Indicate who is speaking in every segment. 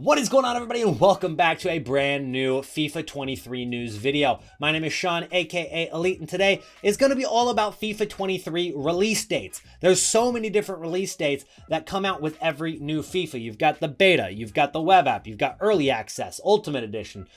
Speaker 1: What is going on, everybody, and welcome back to a brand new FIFA 23 news video. My name is Sean, aka Elite, and today is going to be all about FIFA 23 release dates. There's so many different release dates that come out with every new FIFA. You've got the beta, you've got the web app, you've got early access, ultimate edition,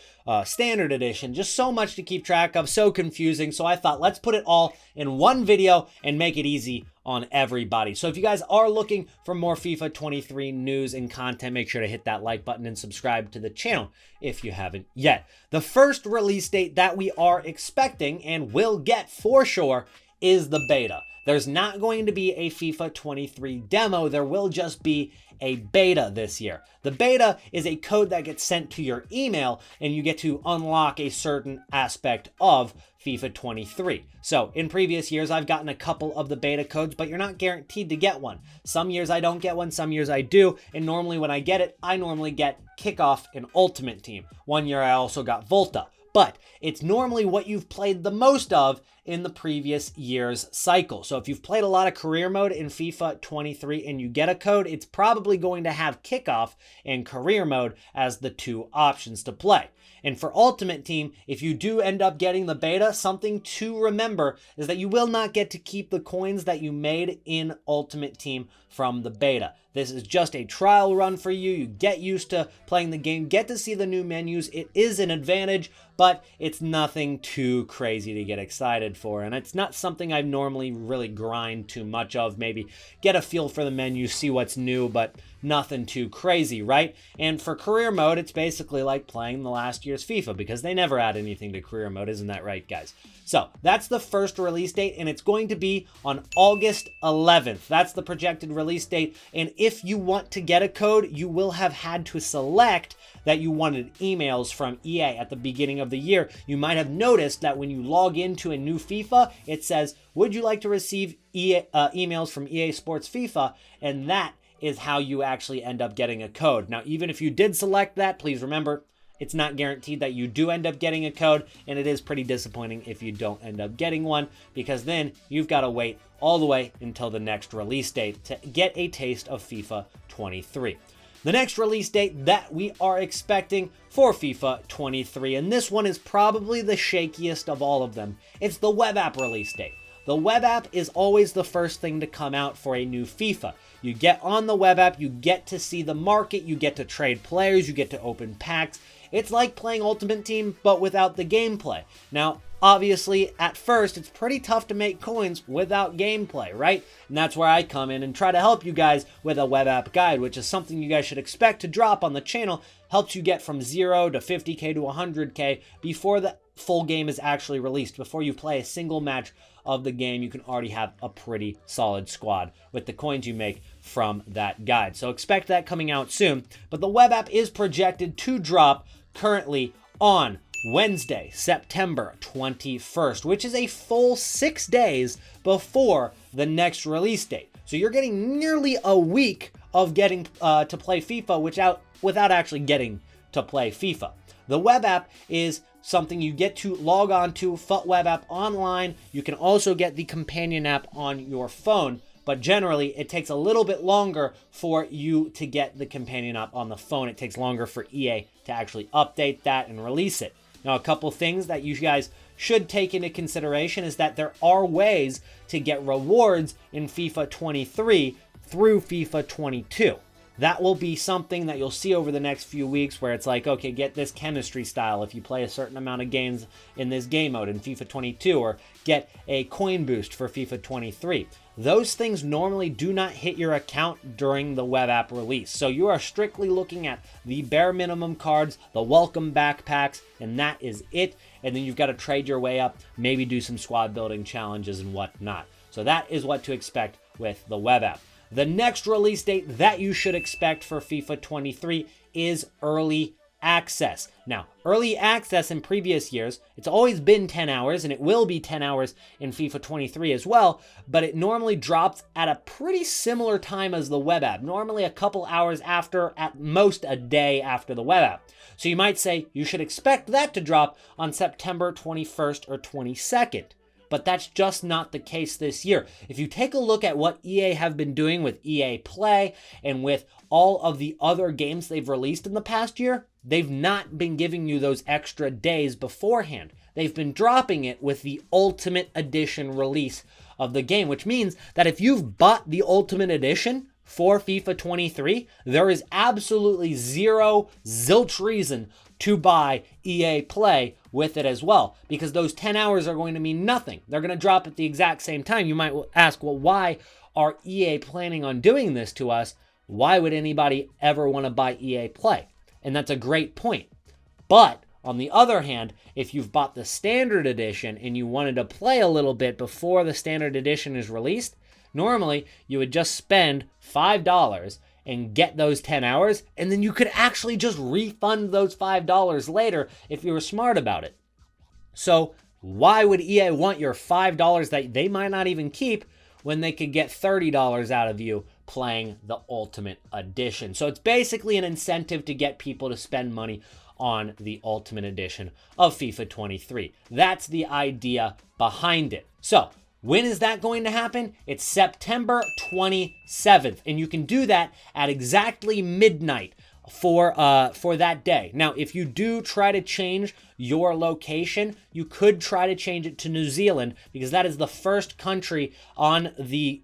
Speaker 1: standard edition, just so much to keep track of, so confusing. So I thought, let's put it all in one video and make it easy on everybody. So if you guys are looking for more FIFA 23 news and content, make sure to hit that like button and subscribe to the channel if you haven't yet. The first release date that we are expecting and will get for sure is the beta. There's not going to be a FIFA 23 demo. There will just be a beta this year. The beta is a code that gets sent to your email and you get to unlock a certain aspect of FIFA 23. So in previous years, I've gotten a couple of the beta codes, but you're not guaranteed to get one. Some years I don't get one, some years I do. And normally when I get it, I normally get Kickoff and Ultimate Team. One year I also got Volta. But it's normally what you've played the most of in the previous year's cycle. So if you've played a lot of career mode in FIFA 23 and you get a code, it's probably going to have kickoff and career mode as the two options to play. And for Ultimate Team, if you do end up getting the beta, something to remember is that you will not get to keep the coins that you made in Ultimate Team from the beta. This is just a trial run for you. You get used to playing the game, get to see the new menus. It is an advantage, but it's nothing too crazy to get excited for. And it's not something I normally really grind too much of. Maybe get a feel for the menu, see what's new, but nothing too crazy, right? And for career mode, it's basically like playing the last year's FIFA because they never add anything to career mode. Isn't that right, guys? So that's the first release date, and it's going to be on August 11th. That's the projected release date. And if you want to get a code, you will have had to select that you wanted emails from EA at the beginning of the year. You might have noticed that when you log into a new FIFA, it says, would you like to receive emails from EA Sports FIFA? And that is how you actually end up getting a code. Now, even if you did select that, please remember, it's not guaranteed that you do end up getting a code, and it is pretty disappointing if you don't end up getting one, because then you've got to wait all the way until the next release date to get a taste of FIFA 23. The next release date that we are expecting for FIFA 23, and this one is probably the shakiest of all of them, it's the web app release date. The web app is always the first thing to come out for a new FIFA. You get on the web app, you get to see the market, you get to trade players, you get to open packs. It's like playing Ultimate Team, but without the gameplay. Now, obviously, at first, it's pretty tough to make coins without gameplay, right? And that's where I come in and try to help you guys with a web app guide, which is something you guys should expect to drop on the channel. Helps you get from 0 to 50K to 100K before the full game is actually released. Before you play a single match of the game, you can already have a pretty solid squad with the coins you make from that guide. So expect that coming out soon. But the web app is projected to drop currently on Wednesday, September 21st, which is a full 6 days before the next release date. So you're getting nearly a week of getting to play FIFA without actually getting to play FIFA. The web app is something you get to log on to, FUT web app online. You can also get the companion app on your phone, but generally it takes a little bit longer for you to get the companion app on the phone. It takes longer for EA to actually update that and release it. Now, a couple things that you guys should take into consideration is that there are ways to get rewards in FIFA 23 through FIFA 22. That will be something that you'll see over the next few weeks where it's like, okay, get this chemistry style if you play a certain amount of games in this game mode in FIFA 22, or get a coin boost for FIFA 23. Those things normally do not hit your account during the web app release. So you are strictly looking at the bare minimum cards, the welcome backpacks, and that is it. And then you've got to trade your way up, maybe do some squad building challenges and whatnot. So that is what to expect with the web app. The next release date that you should expect for FIFA 23 is early access. Now, early access in previous years, it's always been 10 hours, and it will be 10 hours in FIFA 23 as well, but it normally drops at a pretty similar time as the web app, normally a couple hours after, at most a day after the web app. So you might say you should expect that to drop on September 21st or 22nd. but that's just not the case this year. If you take a look at what EA have been doing with EA Play and with all of the other games they've released in the past year, they've not been giving you those extra days beforehand. They've been dropping it with the Ultimate Edition release of the game, which means that if you've bought the Ultimate Edition for FIFA 23, there is absolutely zilch reason to buy EA Play with it as well, because those 10 hours are going to mean nothing. They're going to drop at the exact same time. You might ask, well, why are EA planning on doing this to us? Why would anybody ever want to buy EA Play? And that's a great point. But on the other hand, if you've bought the standard edition and you wanted to play a little bit before the standard edition is released, normally you would just spend $5 and get those 10 hours, and then you could actually just refund those $5 later if you were smart about it. So why would EA want your $5 that they might not even keep when they could get $30 out of you playing the Ultimate Edition? So it's basically an incentive to get people to spend money on the Ultimate Edition of FIFA 23. That's the idea behind it. So when is that going to happen? It's September 27th, and you can do that at exactly midnight for that day. Now, if you do try to change your location, you could try to change it to New Zealand, because that is the first country on the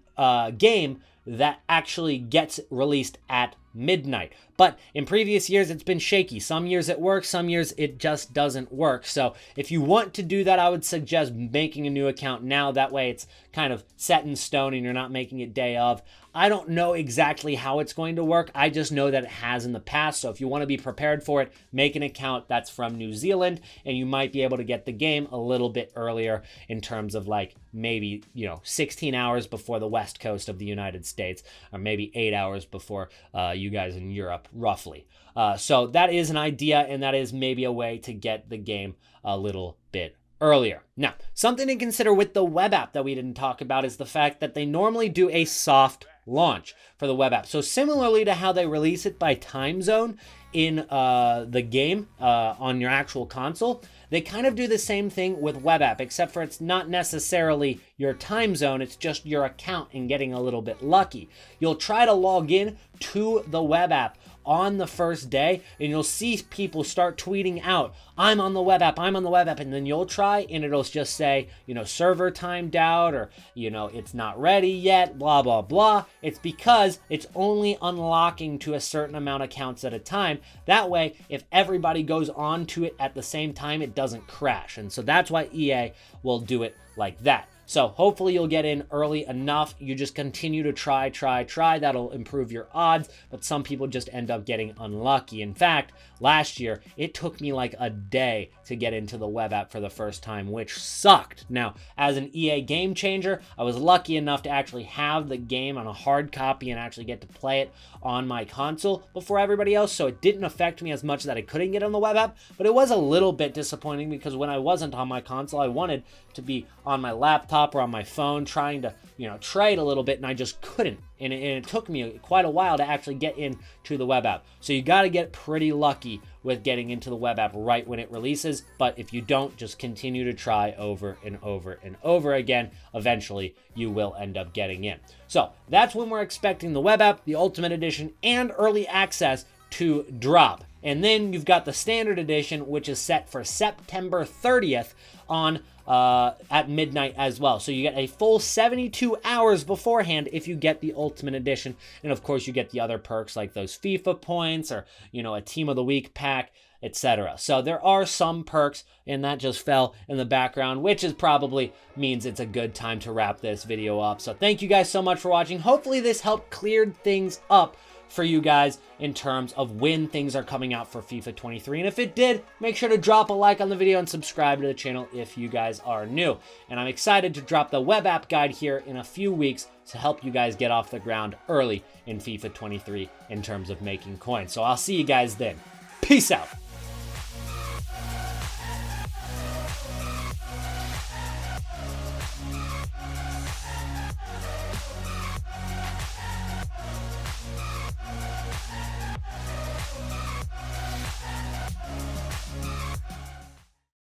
Speaker 1: game that actually gets released at midnight. But in previous years, it's been shaky. Some years it works, some years it just doesn't work. So if you want to do that, I would suggest making a new account now. That way it's kind of set in stone and you're not making it day of. I don't know exactly how it's going to work. I just know that it has in the past. So if you want to be prepared for it, make an account that's from New Zealand, and you might be able to get the game a little bit earlier in terms of like maybe, 16 hours before the West Coast of the United States, or maybe 8 hours before you guys in Europe, roughly. So that is an idea, and that is maybe a way to get the game a little bit earlier. Now, something to consider with the web app that we didn't talk about is the fact that they normally do a soft launch for the web app. So similarly to how they release it by time zone in the game on your actual console, they kind of do the same thing with web app, except for it's not necessarily your time zone, it's just your account and getting a little bit lucky. You'll try to log in to the web app on the first day, and you'll see people start tweeting out, I'm on the web app, and then you'll try, and it'll just say, server timed out, or, it's not ready yet, blah, blah, blah. It's because it's only unlocking to a certain amount of accounts at a time. That way, if everybody goes on to it at the same time, it doesn't crash. And so that's why EA will do it like that. So hopefully you'll get in early enough. You just continue to try. That'll improve your odds, but some people just end up getting unlucky. In fact, last year, it took me like a day to get into the web app for the first time, which sucked. Now, as an EA game changer, I was lucky enough to actually have the game on a hard copy and actually get to play it on my console before everybody else, so it didn't affect me as much that I couldn't get on the web app, but it was a little bit disappointing because when I wasn't on my console, I wanted to be on my laptop or on my phone trying to, trade a little bit, and I just couldn't. And it took me quite a while to actually get into the web app. So you got to get pretty lucky with getting into the web app right when it releases. But if you don't, just continue to try over and over and over again. Eventually, you will end up getting in. So that's when we're expecting the web app, the Ultimate Edition, and early access to drop. And then you've got the standard edition, which is set for September 30th on at midnight as well. So you get a full 72 hours beforehand if you get the Ultimate Edition. And of course, you get the other perks like those FIFA points or, a Team of the Week pack, etc. So there are some perks, and that just fell in the background, which is probably means it's a good time to wrap this video up. So thank you guys so much for watching. Hopefully this helped clear things up for you guys in terms of when things are coming out for FIFA 23. And if it did, make sure to drop a like on the video and subscribe to the channel if you guys are new. And I'm excited to drop the web app guide here in a few weeks to help you guys get off the ground early in FIFA 23 in terms of making coins. So I'll see you guys then. Peace out.